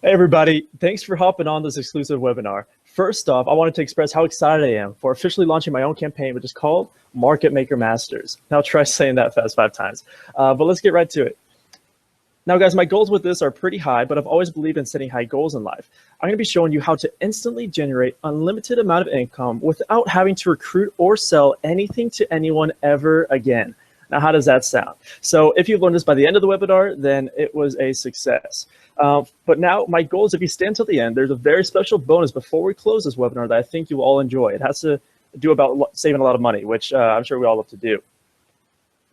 Hey everybody, thanks for hopping on this exclusive webinar. First off, I wanted to express how excited I am for officially launching my own campaign, which is called Market Maker Masters. Now try saying that fast 5 times, but let's get right to it. Now guys, my goals with this are pretty high, but I've always believed in setting high goals in life. I'm gonna be showing you how to instantly generate unlimited amount of income without having to recruit or sell anything to anyone ever again. Now, how does that sound? So if you've learned this by the end of the webinar, then it was a success. But now my goal is if you stay until the end, there's a very special bonus before we close this webinar that I think you will all enjoy. It has to do about saving a lot of money, which I'm sure we all love to do.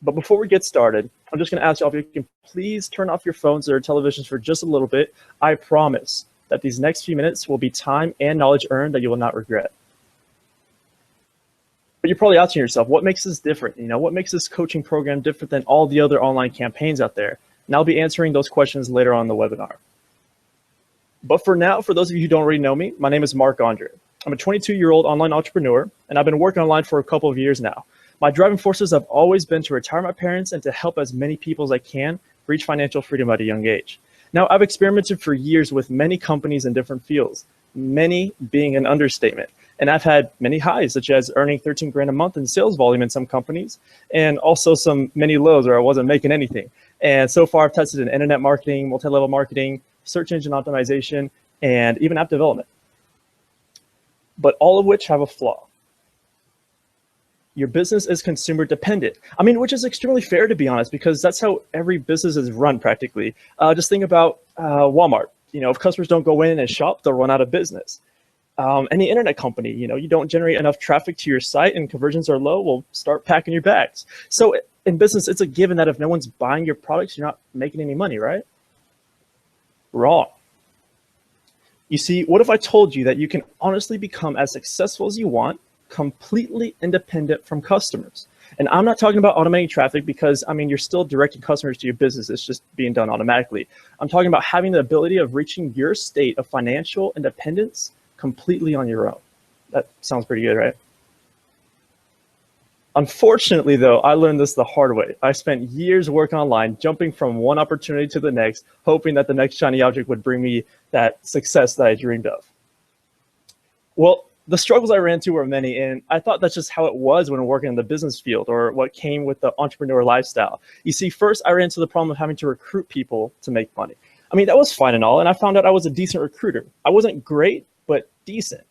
But before we get started, I'm just gonna ask you all if you can please turn off your phones or televisions for just a little bit. I promise that these next few minutes will be time and knowledge earned that you will not regret. But you're probably asking yourself, what makes this different? What makes this coaching program different than all the other online campaigns out there? And I'll be answering those questions later on in the webinar. But for now, for those of you who don't already know me, my name is Mark Andre. I'm a 22-year-old online entrepreneur, and I've been working online for a couple of years now. My driving forces have always been to retire my parents and to help as many people as I can reach financial freedom at a young age. Now, I've experimented for years with many companies in different fields, many being an understatement. And I've had many highs, such as earning 13 grand a month in sales volume in some companies, and also many lows where I wasn't making anything. And so far I've tested in internet marketing, multi-level marketing, search engine optimization, and even app development. But all of which have a flaw. Your business is consumer dependent. Which is extremely fair, to be honest, because that's how every business is run practically. Just think about Walmart. If customers don't go in and shop, they'll run out of business. Any internet company, you don't generate enough traffic to your site and conversions are low, well, start packing your bags. So in business, it's a given that if no one's buying your products, you're not making any money, right? Wrong. You see, what if I told you that you can honestly become as successful as you want, completely independent from customers? And I'm not talking about automating traffic because, you're still directing customers to your business. It's just being done automatically. I'm talking about having the ability of reaching your state of financial independence completely on your own. That sounds pretty good, right? Unfortunately, though, I learned this the hard way. I spent years working online, jumping from one opportunity to the next, hoping that the next shiny object would bring me that success that I dreamed of. Well, the struggles I ran into were many, and I thought that's just how it was when working in the business field or what came with the entrepreneur lifestyle. You see, first I ran into the problem of having to recruit people to make money. That was fine and all, and I found out I was a decent recruiter. I wasn't great, but decent.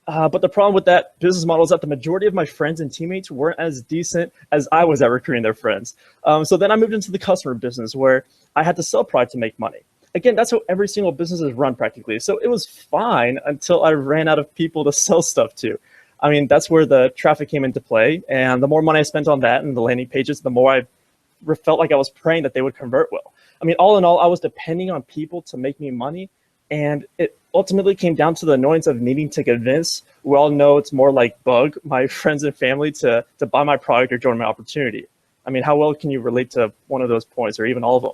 But the problem with that business model is that the majority of my friends and teammates weren't as decent as I was at recruiting their friends. So then I moved into the customer business where I had to sell product to make money. Again, that's how every single business is run practically. So it was fine until I ran out of people to sell stuff to. That's where the traffic came into play. And the more money I spent on that and the landing pages, the more I felt like I was praying that they would convert well. All in all, I was depending on people to make me money. And it ultimately came down to the annoyance of needing to convince, we all know it's more like bug, my friends and family to buy my product or join my opportunity. How well can you relate to one of those points or even all of them?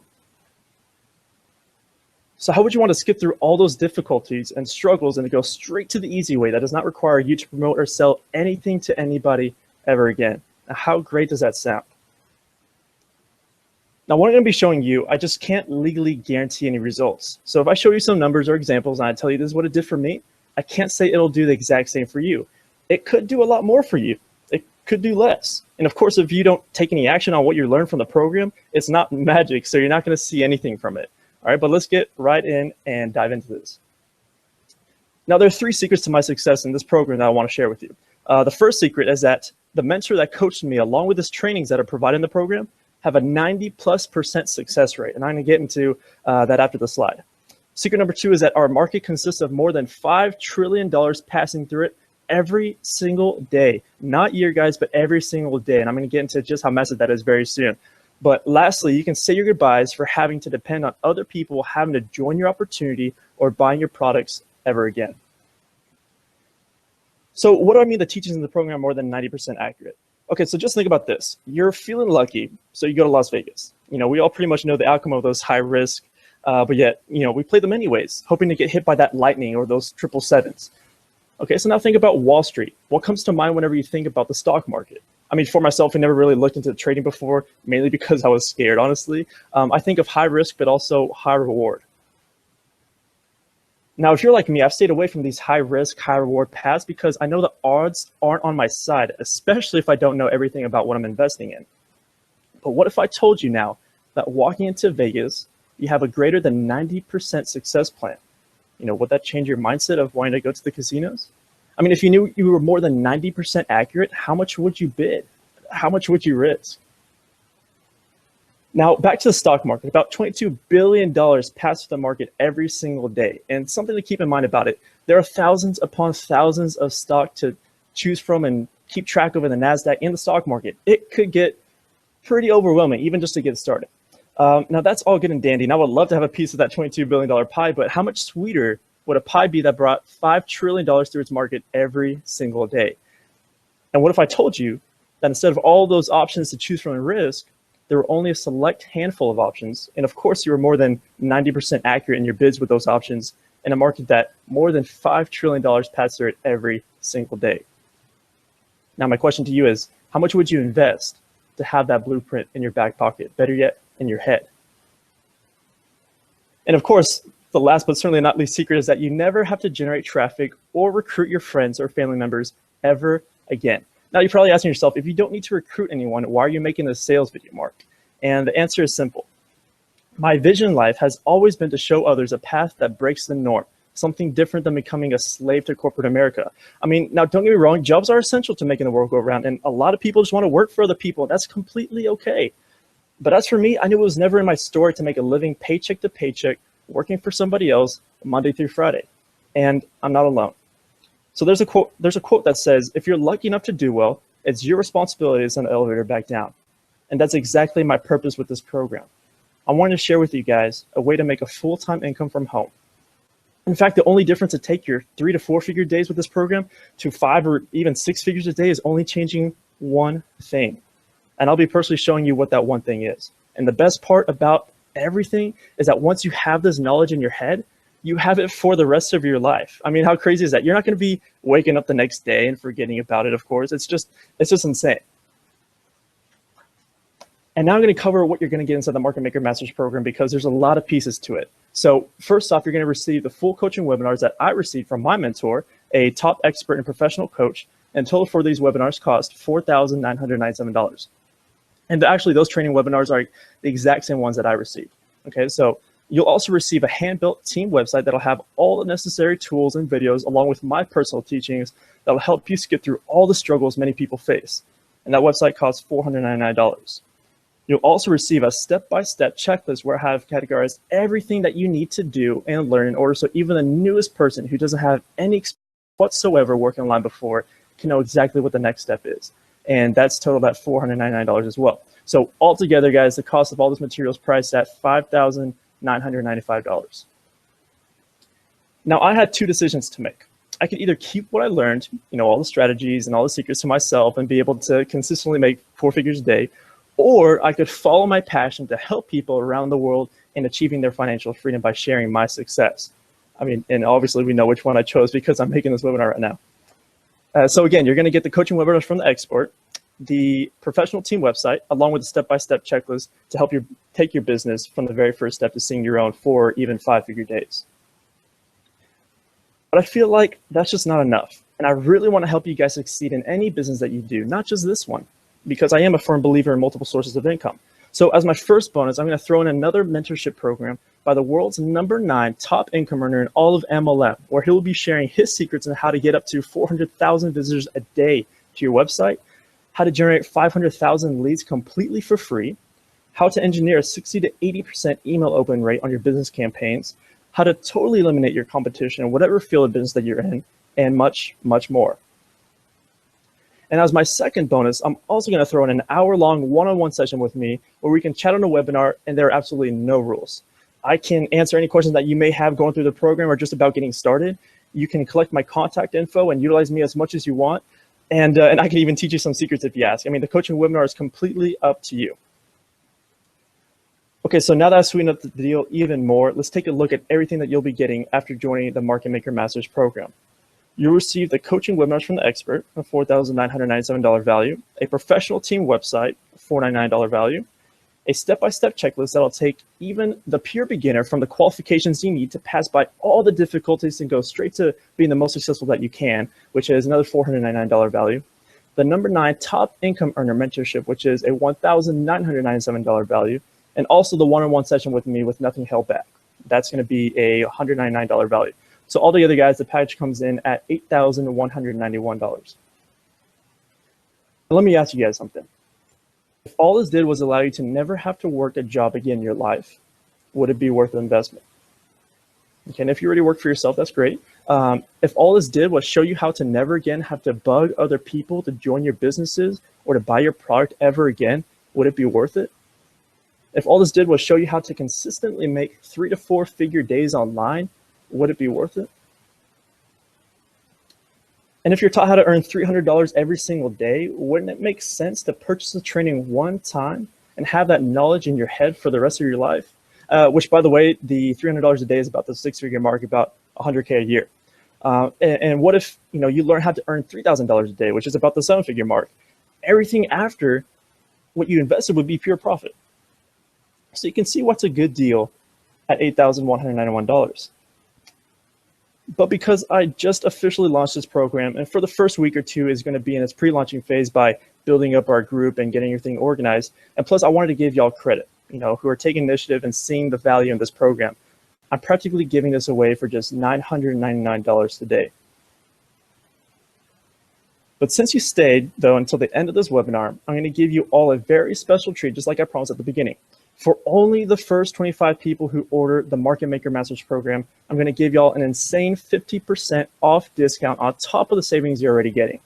So how would you want to skip through all those difficulties and struggles and to go straight to the easy way that does not require you to promote or sell anything to anybody ever again? Now, how great does that sound? Now, what I'm going to be showing you, I just can't legally guarantee any results. So if I show you some numbers or examples and I tell you this is what it did for me, I can't say it'll do the exact same for you. It could do a lot more for you. It could do less. And of course, if you don't take any action on what you learned from the program, it's not magic, so you're not going to see anything from it. All right, but let's get right in and dive into this. Now, there are 3 secrets to my success in this program that I want to share with you. The first secret is that the mentor that coached me, along with his trainings that are provided in the program, have a 90+% success rate. And I'm going to get into that after the slide. Secret number 2 is that our market consists of more than $5 trillion passing through it every single day. Not year, guys, but every single day. And I'm going to get into just how massive that is very soon. But lastly, you can say your goodbyes for having to depend on other people having to join your opportunity or buying your products ever again. So what do I mean the teachings in the program are more than 90% accurate? Okay, so just think about this. You're feeling lucky, so you go to Las Vegas. We all pretty much know the outcome of those high risk, but yet, we play them anyways, hoping to get hit by that lightning or those 777s. Okay, so now think about Wall Street. What comes to mind whenever you think about the stock market? For myself, I never really looked into trading before, mainly because I was scared, honestly. I think of high risk, but also high reward. Now, if you're like me, I've stayed away from these high risk, high reward paths because I know the odds aren't on my side, especially if I don't know everything about what I'm investing in. But what if I told you now that walking into Vegas, you have a greater than 90% success plan? Would that change your mindset of wanting to go to the casinos? I mean, if you knew you were more than 90% accurate, how much would you bid? How much would you risk? Now, back to the stock market. About $22 billion pass through the market every single day. And something to keep in mind about it, there are thousands upon thousands of stock to choose from and keep track of in the NASDAQ and the stock market. It could get pretty overwhelming, even just to get started. Now, that's all good and dandy, and I would love to have a piece of that $22 billion pie, but how much sweeter would a pie be that brought $5 trillion through its market every single day? And what if I told you that instead of all those options to choose from and risk, there were only a select handful of options, and of course you were more than 90% accurate in your bids with those options in a market that more than $5 trillion passed through it every single day? Now, my question to you is, how much would you invest to have that blueprint in your back pocket? Better yet, in your head. And of course, the last but certainly not least secret is that you never have to generate traffic or recruit your friends or family members ever again. Now, you're probably asking yourself, if you don't need to recruit anyone, why are you making this sales video, Mark? And the answer is simple. My vision in life has always been to show others a path that breaks the norm, something different than becoming a slave to corporate America. I mean, now don't get me wrong, jobs are essential to making the world go around, and a lot of people just want to work for other people, and that's completely okay. But as for me, I knew it was never in my story to make a living paycheck to paycheck, working for somebody else Monday through Friday. And I'm not alone. So there's a quote that says, if you're lucky enough to do well, it's your responsibility to send the elevator back down. And that's exactly my purpose with this program. I wanted to share with you guys a way to make a full-time income from home. In fact, the only difference to take your 3 to 4 figure days with this program to 5 or even 6 figures a day is only changing one thing. And I'll be personally showing you what that one thing is. And the best part about everything is that once you have this knowledge in your head, you have it for the rest of your life. I mean, how crazy is that? You're not going to be waking up the next day and forgetting about it, of course. It's just insane. And now I'm going to cover what you're going to get inside the Market Maker Masters program because there's a lot of pieces to it. So first off, you're going to receive the full coaching webinars that I received from my mentor, a top expert and professional coach, and total for these webinars cost $4,997. And actually, those training webinars are the exact same ones that I received. Okay, so you'll also receive a hand-built team website that'll have all the necessary tools and videos along with my personal teachings that'll help you skip through all the struggles many people face. And that website costs $499. You'll also receive a step-by-step checklist where I have categorized everything that you need to do and learn in order so even the newest person who doesn't have any experience whatsoever working online before can know exactly what the next step is. And that's total about $499 as well. So altogether, guys, the cost of all this material is priced at $5,995. Now, I had two decisions to make. I could either keep what I learned, all the strategies and all the secrets to myself and be able to consistently make 4 figures a day, or I could follow my passion to help people around the world in achieving their financial freedom by sharing my success. I mean, and obviously we know which one I chose because I'm making this webinar right now. So again, you're going to get the coaching webinars from the expert, the professional team website, along with a step-by-step checklist to help you take your business from the very first step to seeing your own 4 or even 5-figure days. But I feel like that's just not enough. And I really want to help you guys succeed in any business that you do, not just this one, because I am a firm believer in multiple sources of income. So as my first bonus, I'm going to throw in another mentorship program by the world's #9 top income earner in all of MLM, where he'll be sharing his secrets on how to get up to 400,000 visitors a day to your website, how to generate 500,000 leads completely for free, how to engineer a 60 to 80% email open rate on your business campaigns, how to totally eliminate your competition in whatever field of business that you're in, and much, much more. And as my second bonus, I'm also going to throw in an hour-long one-on-one session with me where we can chat on a webinar and there are absolutely no rules. I can answer any questions that you may have going through the program or just about getting started. You can collect my contact info and utilize me as much as you want. And I can even teach you some secrets if you ask. I mean, the coaching webinar is completely up to you. Okay, so now that I've sweetened up the deal even more, let's take a look at everything that you'll be getting after joining the Market Maker Masters program. You'll receive the coaching webinars from the expert, a $4,997 value, a professional team website, $499 value, a step-by-step checklist that'll take even the pure beginner from the qualifications you need to pass by all the difficulties and go straight to being the most successful that you can, which is another $499 value. The number 9 top income earner mentorship, which is a $1,997 value, and also the one-on-one session with me with nothing held back. That's going to be a $199 value. So altogether, guys, the package comes in at $8,191. Let me ask you guys something. If all this did was allow you to never have to work a job again in your life, would it be worth the investment? Okay, and if you already work for yourself, that's great. If all this did was show you how to never again have to bug other people to join your businesses or to buy your product ever again, would it be worth it? If all this did was show you how to consistently make 3 to 4 figure days online, would it be worth it? And if you're taught how to earn $300 every single day, wouldn't it make sense to purchase the training one time and have that knowledge in your head for the rest of your life? Which, by the way, the $300 a day is about the 6-figure mark, about $100K a year. And what if you learn how to earn $3,000 a day, which is about the 7-figure mark? Everything after what you invested would be pure profit. So you can see what's a good deal at $8,191. But because I just officially launched this program, and for the first week or two is going to be in its pre-launching phase by building up our group and getting everything organized, and plus I wanted to give y'all credit, who are taking initiative and seeing the value in this program. I'm practically giving this away for just $999 today. But since you stayed, though, until the end of this webinar, I'm going to give you all a very special treat, just like I promised at the beginning. For only the first 25 people who order the Market Maker Masters program, I'm going to give y'all an insane 50% off discount on top of the savings you're already getting.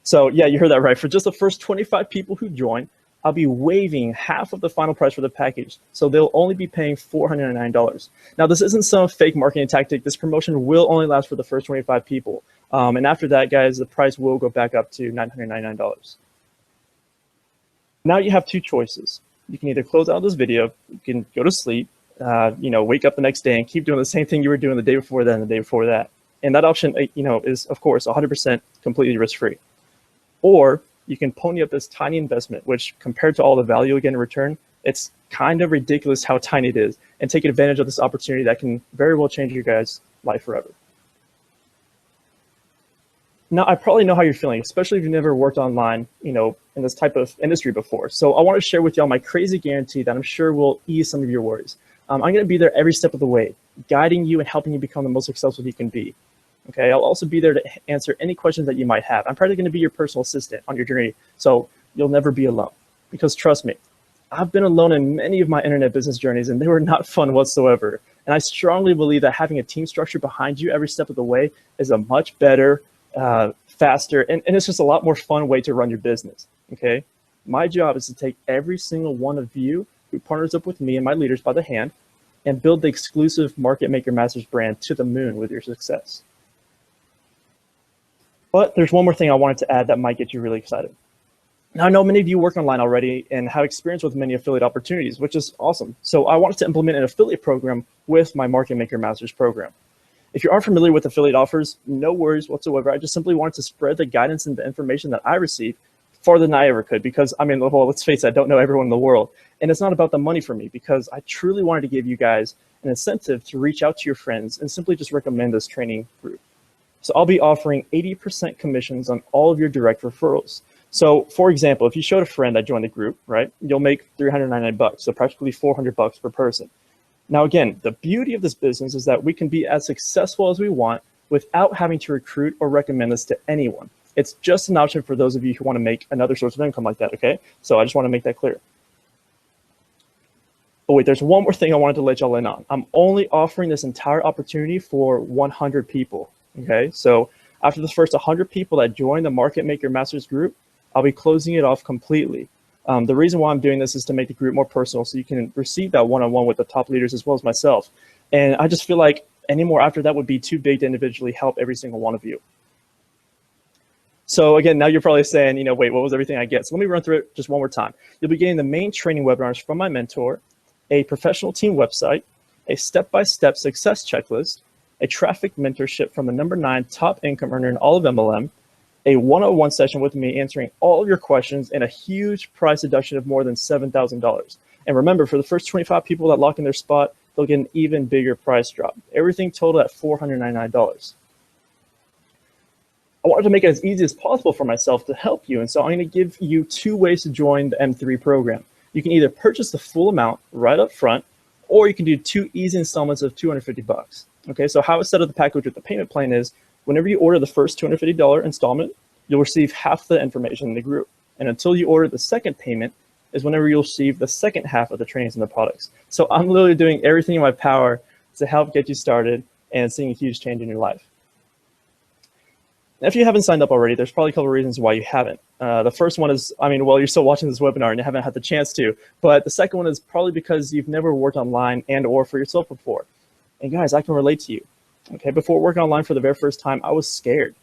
So yeah, you heard that right. For just the first 25 people who join, I'll be waiving half of the final price for the package. So they'll only be paying $409. Now, this isn't some fake marketing tactic. This promotion will only last for the first 25 people. And after that, guys, the price will go back up to $999. Now you have two choices. You can either close out this video, you can go to sleep, wake up the next day and keep doing the same thing you were doing the day before that and the day before that. And that option, is of course 100% completely risk-free. Or you can pony up this tiny investment, which compared to all the value again in return, it's kind of ridiculous how tiny it is, and take advantage of this opportunity that can very well change your guys' life forever. Now, I probably know how you're feeling, especially if you've never worked online, in this type of industry before. So I want to share with y'all my crazy guarantee that I'm sure will ease some of your worries. I'm going to be there every step of the way, guiding you and helping you become the most successful you can be. Okay, I'll also be there to answer any questions that you might have. I'm probably going to be your personal assistant on your journey, so you'll never be alone. Because trust me, I've been alone in many of my internet business journeys, and they were not fun whatsoever. And I strongly believe that having a team structure behind you every step of the way is a much better, faster, and it's just a lot more fun way to run your business, okay? My job is to take every single one of you who partners up with me and my leaders by the hand and build the exclusive Market Maker Masters brand to the moon with your success. But there's one more thing I wanted to add that might get you really excited. Now, I know many of you work online already and have experience with many affiliate opportunities, which is awesome. So I wanted to implement an affiliate program with my Market Maker Masters program. If you aren't familiar with affiliate offers, no worries whatsoever. I just simply wanted to spread the guidance and the information that I receive farther than I ever could, because well, let's face it, I don't know everyone in the world. And it's not about the money for me, because I truly wanted to give you guys an incentive to reach out to your friends and simply just recommend this training group. So I'll be offering 80% commissions on all of your direct referrals. So for example, if you showed a friend that joined the group, right, you'll make $399, so practically $400 per person. Now, again, the beauty of this business is that we can be as successful as we want without having to recruit or recommend this to anyone. It's just an option for those of you who want to make another source of income like that, okay? So I just want to make that clear. Oh wait, there's one more thing I wanted to let y'all in on. I'm only offering this entire opportunity for 100 people, okay? So after the first 100 people that join the Market Maker Masters group, I'll be closing it off completely. The reason why I'm doing this is to make the group more personal so you can receive that one-on-one with the top leaders as well as myself. And I just feel like any more after that would be too big to individually help every single one of you. So again, now you're probably saying, wait, what was everything I get? So let me run through it just one more time. You'll be getting the main training webinars from my mentor, a professional team website, a step-by-step success checklist, a traffic mentorship from the #9 top income earner in all of MLM, a one-on-one session with me answering all of your questions and a huge price deduction of more than $7,000. And remember, for the first 25 people that lock in their spot, they'll get an even bigger price drop. Everything total at $499. I wanted to make it as easy as possible for myself to help you, and so I'm going to give you 2 ways to join the M3 program. You can either purchase the full amount right up front, or you can do 2 easy installments of $250. Okay, so how it's set up the package with the payment plan is, whenever you order the first $250 installment, you'll receive half the information in the group. And until you order the second payment is whenever you'll receive the second half of the trainings and the products. So I'm literally doing everything in my power to help get you started and seeing a huge change in your life. If you haven't signed up already, there's probably a couple of reasons why you haven't. The first one is, well, you're still watching this webinar and you haven't had the chance to. But the second one is probably because you've never worked online and or for yourself before. And guys, I can relate to you. Okay, before working online for the very first time, I was scared.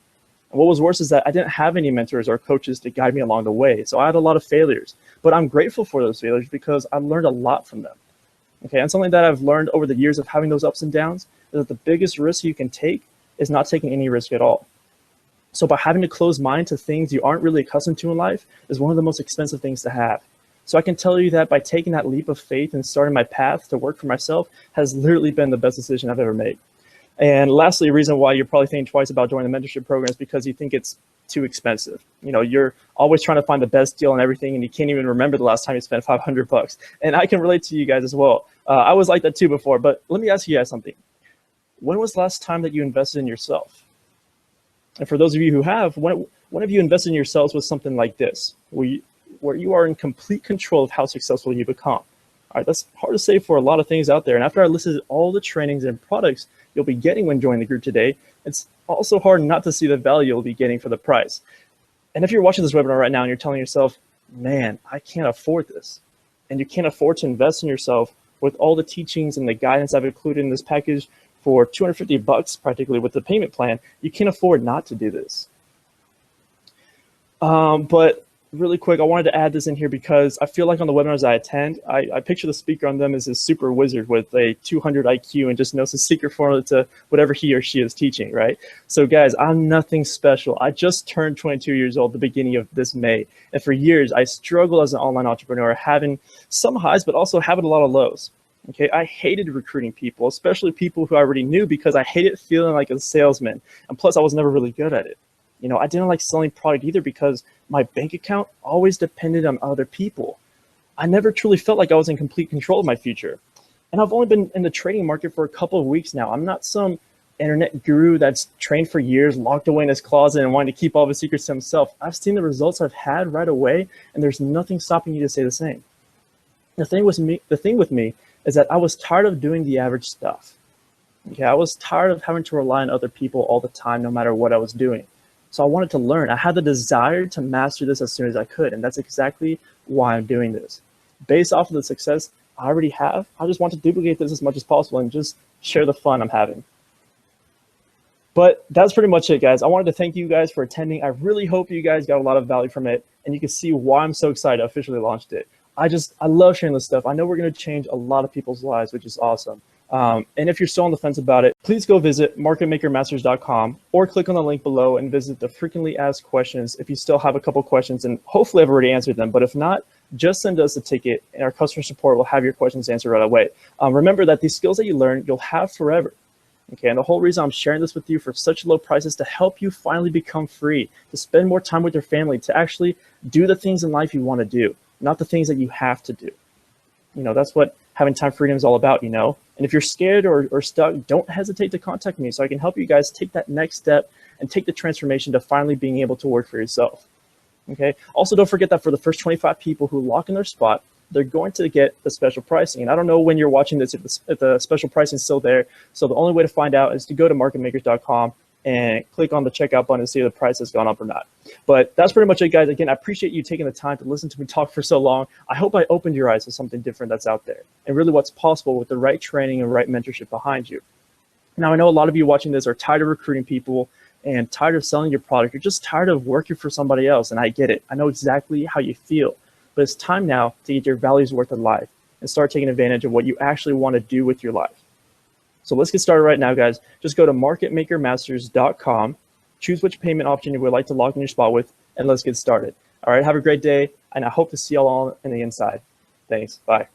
And what was worse is that I didn't have any mentors or coaches to guide me along the way. So I had a lot of failures. But I'm grateful for those failures because I learned a lot from them. Okay, and something that I've learned over the years of having those ups and downs is that the biggest risk you can take is not taking any risk at all. So by having a closed mind to things you aren't really accustomed to in life is one of the most expensive things to have. So I can tell you that by taking that leap of faith and starting my path to work for myself has literally been the best decision I've ever made. And lastly, a reason why you're probably thinking twice about joining the mentorship program is because you think it's too expensive. You know, you're always trying to find the best deal on everything and you can't even remember the last time you spent $500. And I can relate to you guys as well. I was like that too before, but let me ask you guys something. When was the last time that you invested in yourself? And for those of you who have, when have you invested in yourselves with something like this, where you are in complete control of how successful you become? All right, that's hard to say for a lot of things out there. And after I listed all the trainings and products you'll be getting when joining the group today, it's also hard not to see the value you'll be getting for the price. And if you're watching this webinar right now and you're telling yourself, man, I can't afford this, and you can't afford to invest in yourself with all the teachings and the guidance I've included in this package for $250 practically with the payment plan, you can't afford not to do this. But really quick, I wanted to add this in here because I feel like on the webinars I attend, I picture the speaker on them as a super wizard with a 200 IQ and just knows the secret formula to whatever he or she is teaching, right? So guys, I'm nothing special. I just turned 22 years old the beginning of this May. And for years, I struggled as an online entrepreneur, having some highs, but also having a lot of lows. Okay, I hated recruiting people, especially people who I already knew, because I hated feeling like a salesman. And plus, I was never really good at it. You know, I didn't like selling product either because my bank account always depended on other people. I never truly felt like I was in complete control of my future. And I've only been in the trading market for a couple of weeks now. I'm not some internet guru that's trained for years, locked away in his closet and wanting to keep all the secrets to himself. I've seen the results I've had right away, and there's nothing stopping you to say the same. The thing with me is that I was tired of doing the average stuff. Okay, I was tired of having to rely on other people all the time, no matter what I was doing. So I wanted to learn. I had the desire to master this as soon as I could, and that's exactly why I'm doing this. Based off of the success I already have, I just want to duplicate this as much as possible and just share the fun I'm having. But that's pretty much it, guys. I wanted to thank you guys for attending. I really hope you guys got a lot of value from it, and you can see why I'm so excited to officially launched it. I love sharing this stuff. I know we're going to change a lot of people's lives, which is awesome. And if you're still on the fence about it, please go visit marketmakermasters.com or click on the link below and visit the frequently asked questions if you still have a couple questions, and hopefully I've already answered them. But if not, just send us a ticket and our customer support will have your questions answered right away. Remember that these skills that you learn, you'll have forever. Okay, and the whole reason I'm sharing this with you for such low prices to help you finally become free, to spend more time with your family, to actually do the things in life you want to do, not the things that you have to do. You know, that's what having time freedom is all about, you know. And if you're scared or stuck, don't hesitate to contact me so I can help you guys take that next step and take the transformation to finally being able to work for yourself. Okay. Also, don't forget that for the first 25 people who lock in their spot, they're going to get the special pricing. And I don't know when you're watching this if the special pricing is still there. So the only way to find out is to go to marketmakers.com and click on the checkout button and see if the price has gone up or not. But that's pretty much it, guys. Again, I appreciate you taking the time to listen to me talk for so long. I hope I opened your eyes to something different that's out there and really what's possible with the right training and right mentorship behind you. Now, I know a lot of you watching this are tired of recruiting people and tired of selling your product. You're just tired of working for somebody else, and I get it. I know exactly how you feel. But it's time now to get your values worth in life and start taking advantage of what you actually want to do with your life. So let's get started right now, guys. Just go to marketmakermasters.com choose which payment option you would like to lock in your spot with, and let's get started. All right, have a great day, and I hope to see y'all on the inside. Thanks. Bye.